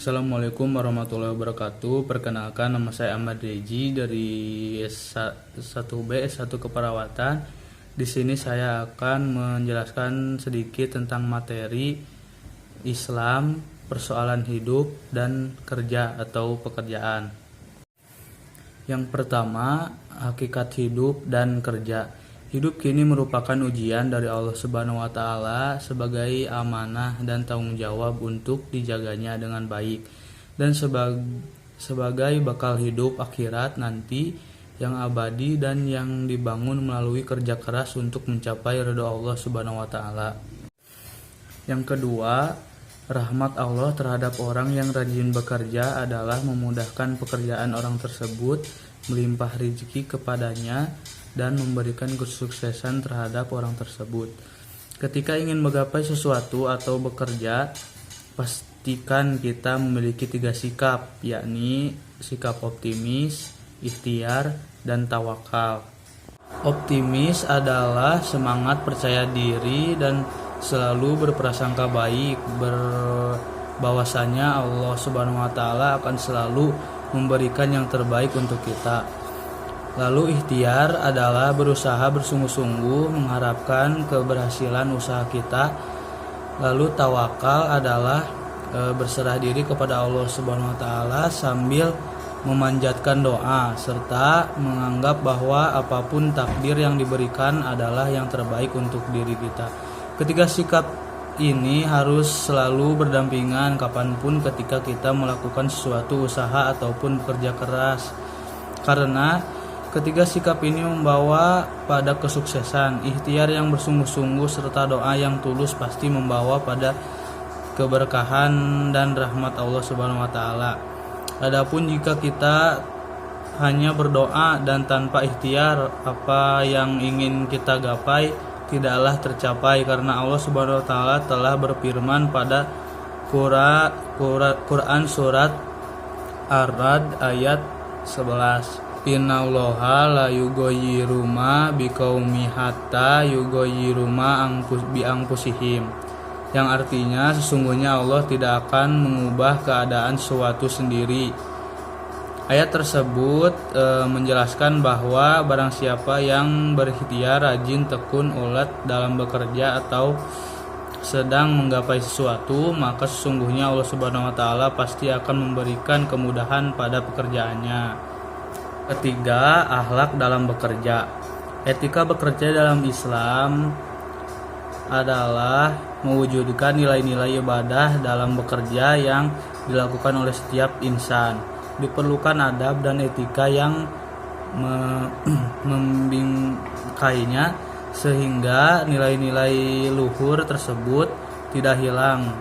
Assalamualaikum warahmatullahi wabarakatuh. Perkenalkan, nama saya Ahmad Reji dari S1B S1 Keperawatan. Di sini saya akan menjelaskan sedikit tentang materi Islam, persoalan hidup dan kerja atau pekerjaan. Yang pertama, hakikat hidup dan kerja. Hidup kini merupakan ujian dari Allah Subhanahu wa Ta'ala sebagai amanah dan tanggung jawab untuk dijaganya dengan baik, dan sebagai bakal hidup akhirat nanti yang abadi dan yang dibangun melalui kerja keras untuk mencapai ridha Allah Subhanahu wa Ta'ala. Yang kedua, rahmat Allah terhadap orang yang rajin bekerja adalah memudahkan pekerjaan orang tersebut, melimpah rezeki kepadanya, dan memberikan kesuksesan terhadap orang tersebut. Ketika ingin menggapai sesuatu atau bekerja, pastikan kita memiliki 3 sikap, yakni sikap optimis, ikhtiar, dan tawakal. Optimis adalah semangat percaya diri dan selalu berprasangka baik, bahwasanya Allah Subhanahu wa Ta'ala akan selalu memberikan yang terbaik untuk kita. Lalu ikhtiar adalah berusaha bersungguh-sungguh mengharapkan keberhasilan usaha kita. Lalu tawakal adalah berserah diri kepada Allah Subhanahu wa Ta'ala sambil memanjatkan doa serta menganggap bahwa apapun takdir yang diberikan adalah yang terbaik untuk diri kita. Ketiga sikap ini harus selalu berdampingan kapanpun ketika kita melakukan sesuatu usaha ataupun bekerja keras, karena ketiga sikap ini membawa pada kesuksesan. Ikhtiar yang bersungguh-sungguh serta doa yang tulus pasti membawa pada keberkahan dan rahmat Allah Subhanahu wa Ta'ala. Adapun jika kita hanya berdoa dan tanpa ikhtiar, apa yang ingin kita gapai tidaklah tercapai, karena Allah Subhanahu wa Ta'ala telah berfirman pada Quran surat Ar-Ra'd ayat 11. Innallaha la yughayyiru ma biqaumin hatta yughayyiru ma bi anfusihim, yang artinya sesungguhnya Allah tidak akan mengubah keadaan suatu sendiri. Ayat tersebut menjelaskan bahwa barang siapa yang berikhtiar, rajin, tekun, ulet dalam bekerja atau sedang menggapai sesuatu, maka sesungguhnya Allah Subhanahu wa Ta'ala pasti akan memberikan kemudahan pada pekerjaannya. Ketiga, akhlak dalam bekerja. Etika bekerja dalam Islam adalah mewujudkan nilai-nilai ibadah dalam bekerja yang dilakukan oleh setiap insan. Diperlukan adab dan etika yang membingkainya sehingga nilai-nilai luhur tersebut tidak hilang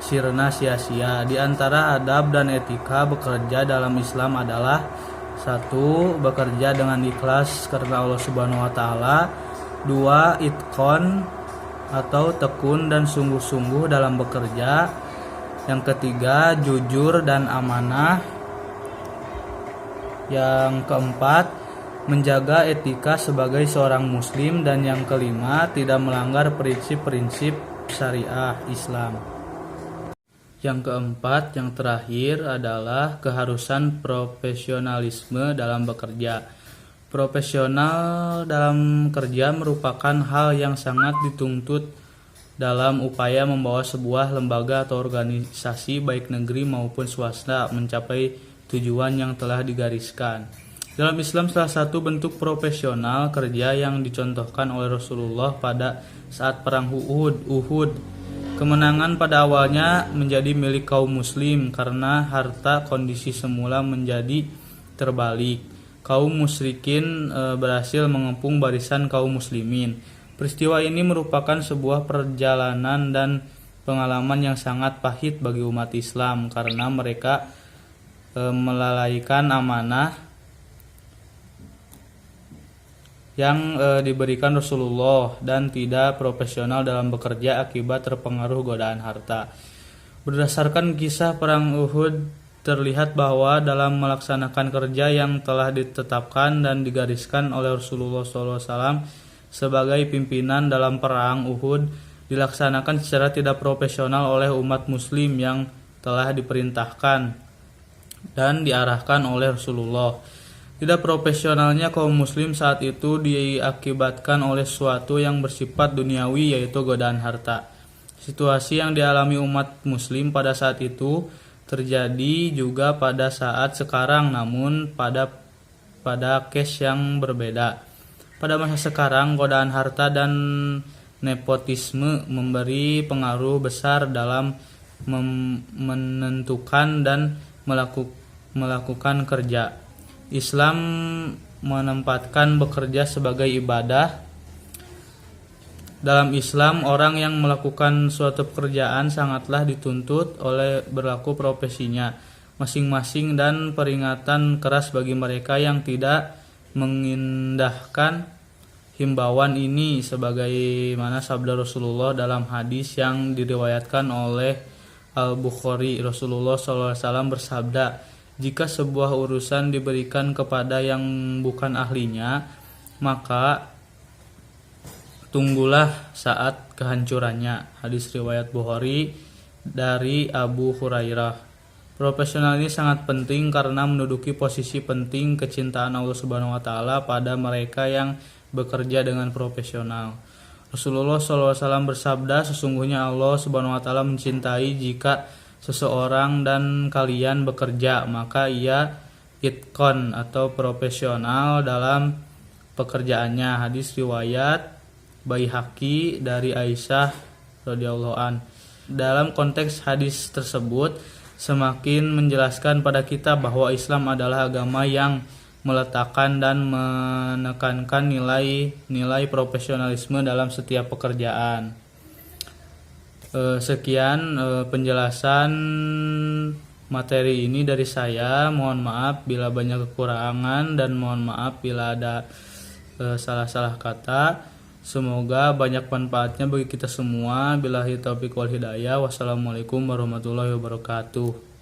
sirna sia-sia. Di antara adab dan etika bekerja dalam Islam adalah: 1. Bekerja dengan ikhlas karena Allah Subhanahu wa Ta'ala. 2. Itqon atau tekun dan sungguh-sungguh dalam bekerja. Yang ketiga, jujur dan amanah. Yang keempat, menjaga etika sebagai seorang muslim. Dan yang kelima, tidak melanggar prinsip-prinsip syariah Islam. Yang keempat, yang terakhir adalah keharusan profesionalisme dalam bekerja. Profesional dalam kerja merupakan hal yang sangat dituntut dalam upaya membawa sebuah lembaga atau organisasi baik negeri maupun swasta mencapai tujuan yang telah digariskan. Dalam Islam, salah satu bentuk profesional kerja yang dicontohkan oleh Rasulullah pada saat perang Uhud. Kemenangan pada awalnya menjadi milik kaum muslim karena harta kondisi semula menjadi terbalik. Kaum musyrikin berhasil mengepung barisan kaum muslimin. Peristiwa ini merupakan sebuah perjalanan dan pengalaman yang sangat pahit bagi umat Islam karena mereka melalaikan amanah yang diberikan Rasulullah dan tidak profesional dalam bekerja akibat terpengaruh godaan harta. Berdasarkan kisah perang Uhud, terlihat bahwa dalam melaksanakan kerja yang telah ditetapkan dan digariskan oleh Rasulullah SAW sebagai pimpinan dalam perang Uhud dilaksanakan secara tidak profesional oleh umat muslim yang telah diperintahkan dan diarahkan oleh Rasulullah. Tidak profesionalnya kaum muslim saat itu diakibatkan oleh sesuatu yang bersifat duniawi, yaitu godaan harta. Situasi yang dialami umat muslim pada saat itu terjadi juga pada saat sekarang, namun pada case yang berbeda. Pada masa sekarang, godaan harta dan nepotisme memberi pengaruh besar dalam menentukan dan melakukan kerja. Islam menempatkan bekerja sebagai ibadah. Dalam Islam, orang yang melakukan suatu pekerjaan sangatlah dituntut oleh berlaku profesinya masing-masing dan peringatan keras bagi mereka yang tidak mengindahkan himbauan ini, sebagaimana sabda Rasulullah dalam hadis yang diriwayatkan oleh Al-Bukhari. Rasulullah SAW bersabda, "Jika sebuah urusan diberikan kepada yang bukan ahlinya, maka tunggulah saat kehancurannya." Hadis riwayat Bukhari dari Abu Hurairah. Profesional ini sangat penting karena menduduki posisi penting kecintaan Allah Subhanahu wa taala pada mereka yang bekerja dengan profesional. Rasulullah SAW bersabda, "Sesungguhnya Allah Subhanahu wa taala mencintai jika seseorang dan kalian bekerja, maka ia itqon atau profesional dalam pekerjaannya." Hadis riwayat Baihaqi dari Aisyah radhiyallahu an. Dalam konteks hadis tersebut semakin menjelaskan pada kita bahwa Islam adalah agama yang meletakkan dan menekankan nilai profesionalisme dalam setiap pekerjaan. Sekian penjelasan materi ini dari saya. Mohon maaf bila banyak kekurangan dan mohon maaf bila ada salah-salah kata. Semoga banyak manfaatnya bagi kita semua. Billahi taufiq wal hidayah. Wassalamualaikum warahmatullahi wabarakatuh.